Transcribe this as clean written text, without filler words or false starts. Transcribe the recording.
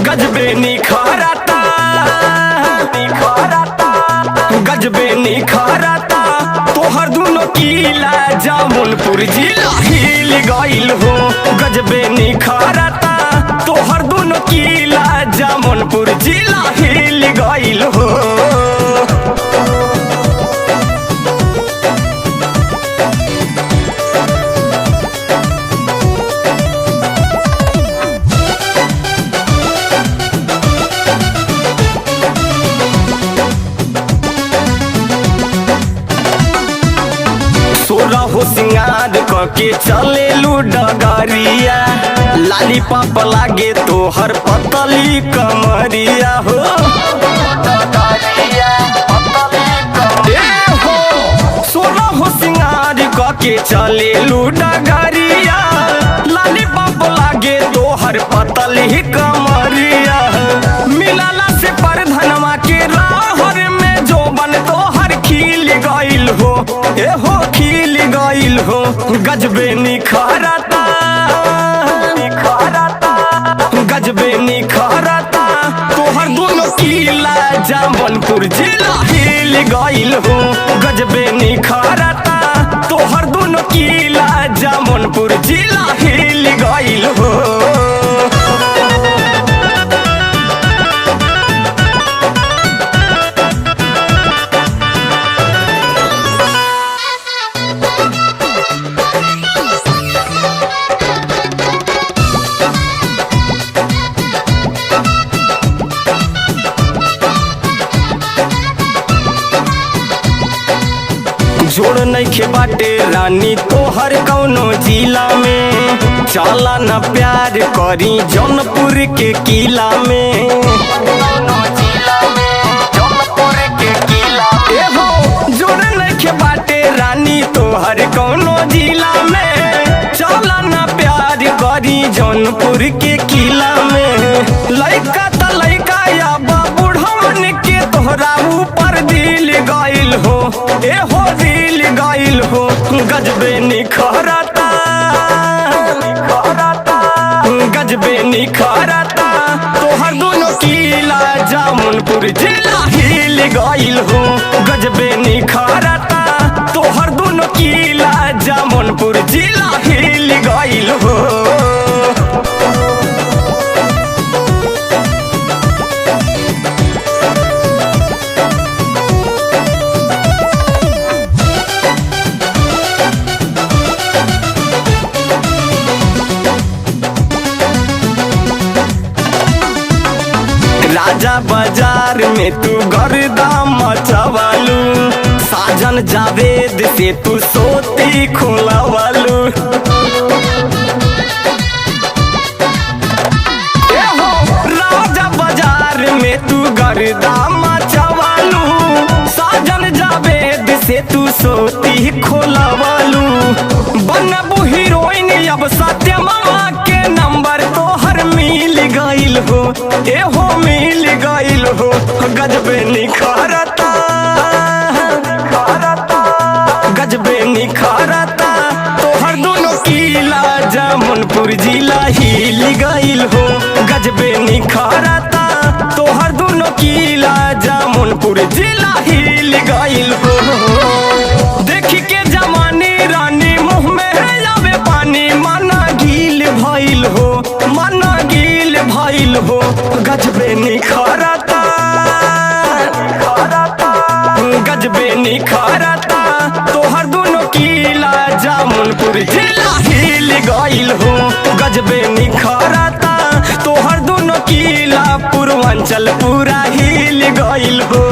गजबे निखारता गजबे निखारता तोहर दुनो किला जामुनपुर जिला हिल गइल हो। गजबे निखारता तोहर दुनो किला जामुनपुर जिला हिल गइल हो। सोरा हो सिंगार के चले डगरिया लाली पाप लागे तोहर पतली कमरिया हो। सोरा हो सिंगार के चले डगरिया लाली पाप लागे तोहर पतली कमरिया। मिलाला से पर धनवा के राहर में जो बन तोहर खिल गइल हो। ए हो खिल गइल हो। गजबे निखारता गजबे निखारता तोहर दोनों किला जामुनपुर जिला हिल गइल हो। गजबे निखारता तोहर दोनों किला जामुनपुर जिला हिल गइल हो। जोड़ नइखे बाटे रानी तोहर कौनो जिला में। चला न प्यार करी जौनपुर के किला में। जोड़ नइखे बाटे रानी तोहर कौनो जिला में। चला न प्यार करी जौनपुर के किला में। लइका त लइका या बुढ़वन के तोहरा ऊपर दिल गइल हो। ए हो दिल गइल हो। गजबे निखारता गजबे निखारता तोहर दोनों किला जामुनपुर जिला हिल गइल हो। गजबे निखारता तोहर दोनों किला जामुनपुर जिला हिल गइल हो। राजा बाजार में तू गर्दा मचवालू। साजन जावेद से तू सोती खोलवालू। राजा बाजार में तू गर्दा मचवालू। साजन जावेद से तू सोती खोलवालू। बनबू हीरोइन अब सत्य मामा के नंबर तोहर मिल गइल हो। ए हो मिल गइल हो। गजबे निखारता गजबे निखारता तोहर दोनों किला जामुनपुर जिला हिल गइल हो। गजबे निखारता तोहर दोनों किला जामुनपुर जिला हिल गइल हो। देखी के जवानी रानी मुँह में आवे पानी माना गील भइल हो। माना गील भइल हो। गजबे निखारता गजबे निखारता तोहर दोनों किला जामुनपुर जिला हिल गइल हो। गजबे निखारता तोहर दोनों किला पूर्वांचल पूरा हिल गइल हो।